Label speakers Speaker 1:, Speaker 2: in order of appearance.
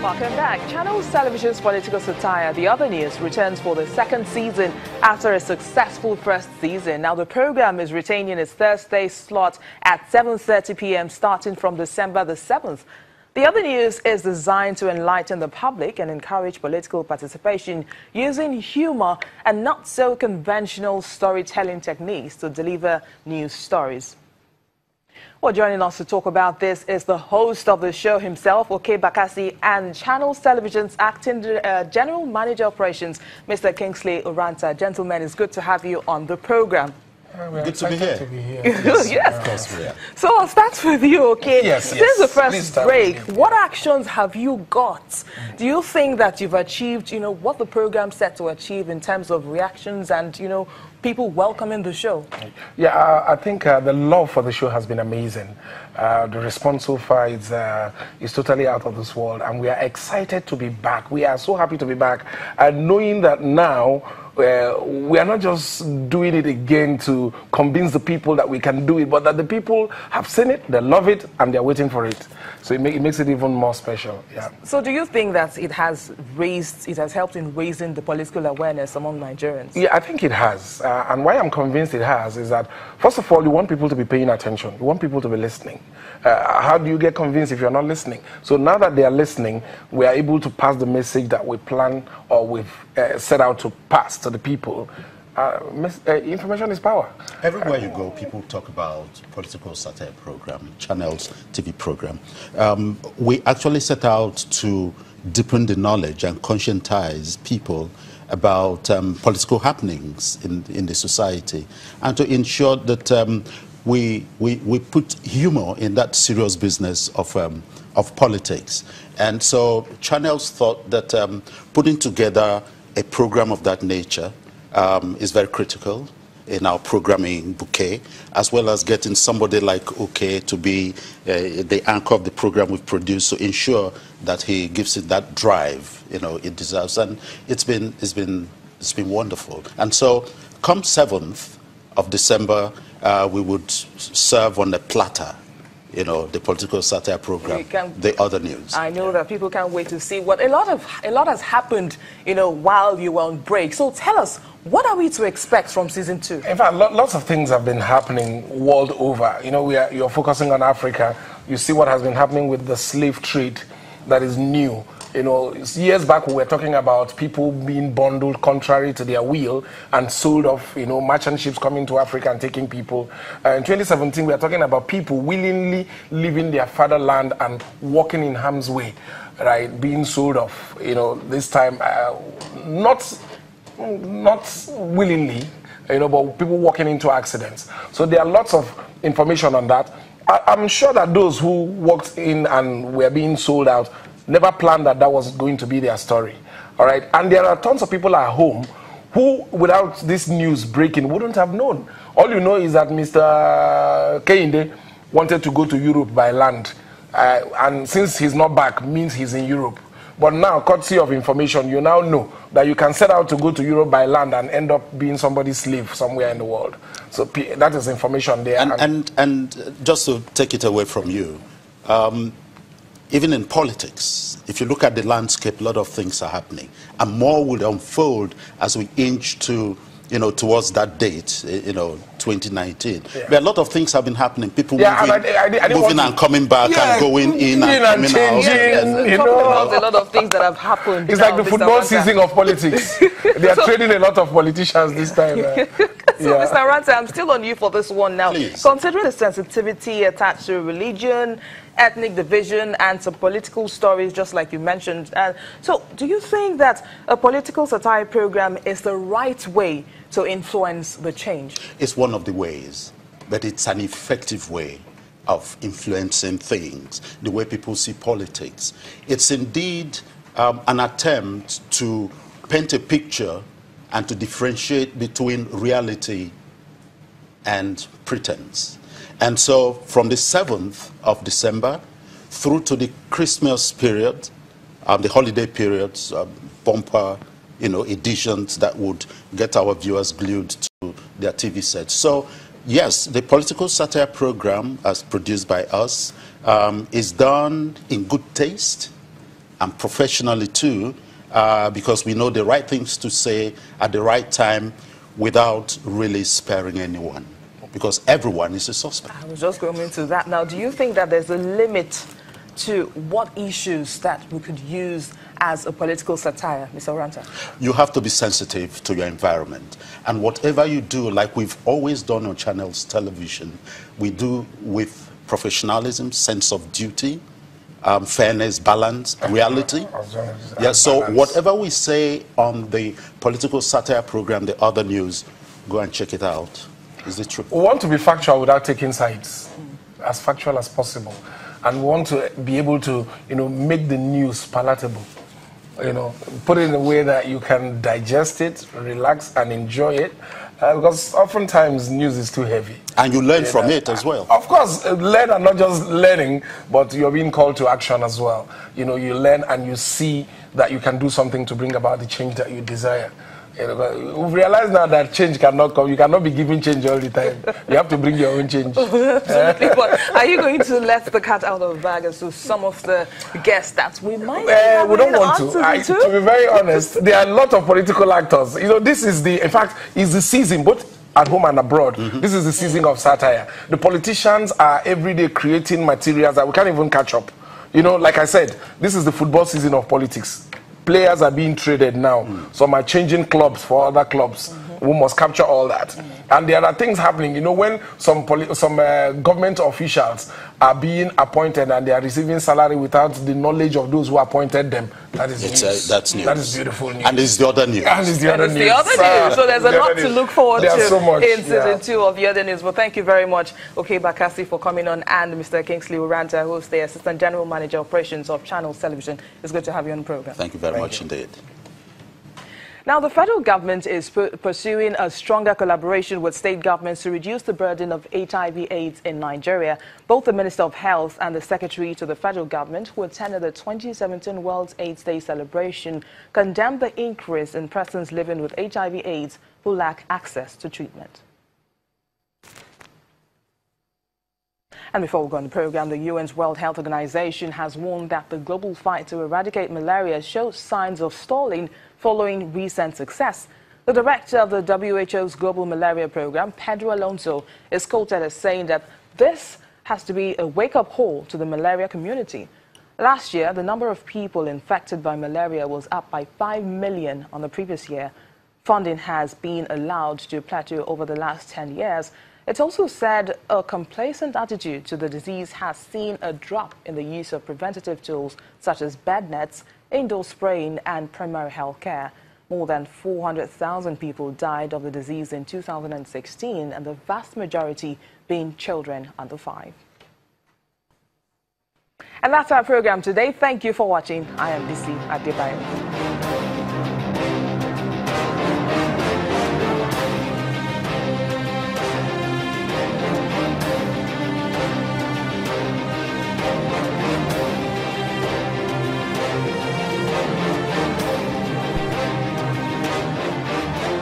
Speaker 1: Welcome back. Channels Television's political satire, The Other News, returns for the second season after a successful first season. Now, the program is retaining its Thursday slot at 7:30 p.m. starting from December the 7th. The Other News is designed to enlighten the public and encourage political participation using humor and not so conventional storytelling techniques to deliver news stories. Well, joining us to talk about this is the host of the show himself, Oke Bakassi, and Channels Television's acting general manager operations, Mr. Kingsley Oranta. Gentlemen, it's good to have you on the program.
Speaker 2: Good to be here.
Speaker 1: Yes.
Speaker 2: Of course we are.
Speaker 1: So I'll start with you, okay?
Speaker 2: Yes.
Speaker 1: Since the first break, what actions have you got? Do you think that you've achieved, what the program set to achieve in terms of reactions and, people welcoming the show?
Speaker 3: Yeah, I think the love for the show has been amazing. The response so far is totally out of this world, and we are excited to be back. We are so happy to be back, and knowing that now we are not just doing it again to convince the people that we can do it, but that the people have seen it, they love it, and they're waiting for it. So it makes it even more special. Yeah.
Speaker 1: So do you think that it has helped in raising the political awareness among Nigerians? Yeah,
Speaker 3: I think it has. And why I'm convinced it has is that, first of all, you want people to be paying attention. You want people to be listening. How do you get convinced if you're not listening? So now that they are listening, we are able to pass the message that we plan or we've set out to pass to the people. Information is power.
Speaker 2: Everywhere you go, people talk about political satire program, Channels TV program. We actually set out to deepen the knowledge and conscientize people about political happenings in the society, and to ensure that we put humor in that serious business of politics. And so Channels thought that putting together a program of that nature is very critical in our programming bouquet, as well as getting somebody like Oke to be the anchor of the program we've produced, to ensure that he gives it that drive it deserves. And it's been wonderful. And so come 7th of December, we would serve on a platter the political satire program, The Other News.
Speaker 1: I know that people can't wait to see what a lot has happened, while you were on break. So tell us, what are we to expect from season 2?
Speaker 3: In fact, lots of things have been happening world over. You're focusing on Africa. You see what has been happening with the slave trade that is new. Years back we were talking about people being bundled contrary to their will and sold off, merchant ships coming to Africa and taking people. In 2017 we are talking about people willingly leaving their fatherland and walking in harm's way, right, being sold off, this time not willingly, but people walking into accidents. So there are lots of information on that. I'm sure that those who walked in and were being sold out never planned that was going to be their story. All right. And there are tons of people at home who, without this news breaking, wouldn't have known. All you know is that Mr. Kehinde wanted to go to Europe by land. And since he's not back, means he's in Europe. But now, courtesy of information, you now know that you can set out to go to Europe by land and end up being somebody's slave somewhere in the world. So that is information there.
Speaker 2: And just to take it away from you, even in politics, if you look at the landscape, a lot of things are happening, and more will unfold as we inch to, towards that date, 2019. Yeah. Where a lot of things have been happening. People moving and coming back and going in and coming out.
Speaker 1: Talking about a lot of things that have happened.
Speaker 3: It's like the football season of politics. They are trading a lot of politicians this time.
Speaker 1: Mr. Oranta, I'm still on you for this one now.
Speaker 2: Please.
Speaker 1: Considering the sensitivity attached to religion, ethnic division, and some political stories, just like you mentioned. So do you think that a political satire program is the right way to influence the change?
Speaker 2: It's one of the ways, but it's an effective way of influencing things, the way people see politics. It's indeed an attempt to paint a picture and to differentiate between reality and pretense. And so from the 7th of December through to the Christmas period, the holiday periods, bumper, editions that would get our viewers glued to their TV sets. So yes, the political satire program, as produced by us, is done in good taste, and professionally too, because we know the right things to say at the right time without really sparing anyone, because everyone is a suspect.
Speaker 1: I was just going into that now. Do you think that there's a limit to what issues that we could use as a political satire, Mr. Oranta?
Speaker 2: You have to be sensitive to your environment. And whatever you do, like we've always done on Channels Television, we do with professionalism, sense of duty, fairness, balance, reality. Yeah, so whatever we say on the political satire program, The Other News, go and check it out. Is it true?
Speaker 3: We want to be factual without taking sides, as factual as possible. And we want to be able to, make the news palatable. Put it in a way that you can digest it, relax, and enjoy it. Because oftentimes news is too heavy.
Speaker 2: And you learn from it as well.
Speaker 3: Of course, learn and not just learning, but you're being called to action as well. You learn and you see that you can do something to bring about the change that you desire. We've realized now that change cannot come. You cannot be giving change all the time. You have to bring your own change.
Speaker 1: Absolutely. But are you going to let the cat out of the bag as to some of the guests that we might
Speaker 3: we don't want to. To be very honest, there are a lot of political actors. This is in fact, is the season, both at home and abroad. This is the season of satire. The politicians are every day creating materials that we can't even catch up. Like I said, this is the football season of politics. Players are being traded now. Some are changing clubs for other clubs. We must capture all that. And there are things happening. When some government officials are being appointed and they are receiving salary without the knowledge of those who appointed them, that is news.
Speaker 2: That's news.
Speaker 3: That is beautiful news.
Speaker 2: And it's The Other News.
Speaker 3: And it's The Other News.
Speaker 1: So there's a lot to look forward to
Speaker 3: so much,
Speaker 1: in season 2 of The Other News. Well, thank you very much, Okay Bakassi, for coming on, and Mr. Kingsley Oranta, who's the Assistant General Manager Operations of Channels Television. It's good to have you on the program.
Speaker 2: Thank you very much indeed.
Speaker 1: Now, the federal government is pursuing a stronger collaboration with state governments to reduce the burden of HIV/AIDS in Nigeria. Both the Minister of Health and the Secretary to the federal government, who attended the 2017 World AIDS Day celebration, condemned the increase in persons living with HIV/AIDS who lack access to treatment. And before we go on the program, the UN's World Health Organization has warned that the global fight to eradicate malaria shows signs of stalling following recent success. The director of the WHO's Global Malaria Program, Pedro Alonso, is quoted as saying that this has to be a wake-up call to the malaria community. Last year, the number of people infected by malaria was up by 5 million on the previous year. Funding has been allowed to plateau over the last 10 years. It's also said a complacent attitude to the disease has seen a drop in the use of preventative tools such as bed nets, indoor spraying, and primary health care. More than 400,000 people died of the disease in 2016, and the vast majority being children under 5. And that's our program today. Thank you for watching. I am Bisi Adebayo.